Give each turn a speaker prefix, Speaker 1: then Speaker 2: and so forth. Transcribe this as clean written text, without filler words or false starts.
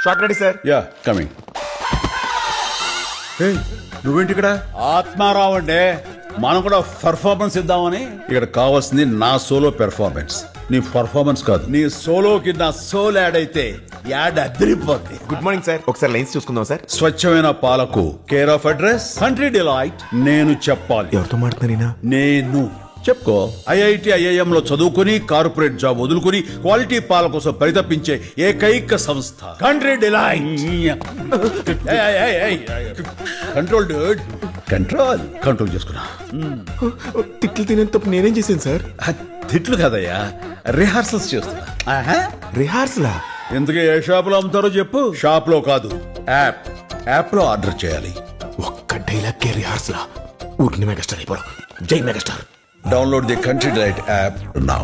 Speaker 1: Short ready sir.
Speaker 2: Yeah coming. నువ్వేంటి ఇక్కడ? ఆత్మారావు అంటే మనం కూడా పెర్ఫార్మెన్స్ ఇద్దామని. ఇక్కడ కావాల్సింది నా సోలో పెర్ఫార్మెన్స్, నీ పర్ఫార్మెన్స్ కాదు. నీ సోలోకి నా సోల్ యాడ్ అయితే యాడ్ అదిరిపోద్ది.
Speaker 1: Good morning sir. ఒకసారి లైన్స్ చూసుకుందాం సార్.
Speaker 2: స్వచ్ఛమైన పాలకు care of address country delight. నేను చెప్పాలి.
Speaker 1: ఎవరితో మాట్లాడుతున్నారైనా?
Speaker 2: నేను చెప్పుకో. ఐఐటి ఐఐఎం లో చదువుకుని కార్పొరేట్ జాబ్ వదులుకుని క్వాలిటీ పాల కోసం పరితపించే ఏకైక సంస్థ country delight. Control Dude, control. Control చేసుకున్నా.
Speaker 1: తిట్లు తినేంత తప్పు నేనేం చేశాను సార్?
Speaker 2: తిట్లు కదయ్యా, రిహార్సల్స్ చేస్తున్నా.
Speaker 1: రిహార్సలా?
Speaker 2: ఎందుకు ఏ షాప్ లో అమ్ముతారో చెప్పు. షాప్ లో కాదు, యాప్ లో ఆర్డర్ చేయాలి.
Speaker 1: ఒక్క డైలాగ్ కే రిహార్సలా? ఊరికి మెగాస్టార్ అయిపోవడం. జై megastar.
Speaker 2: Download the Country Delight app now.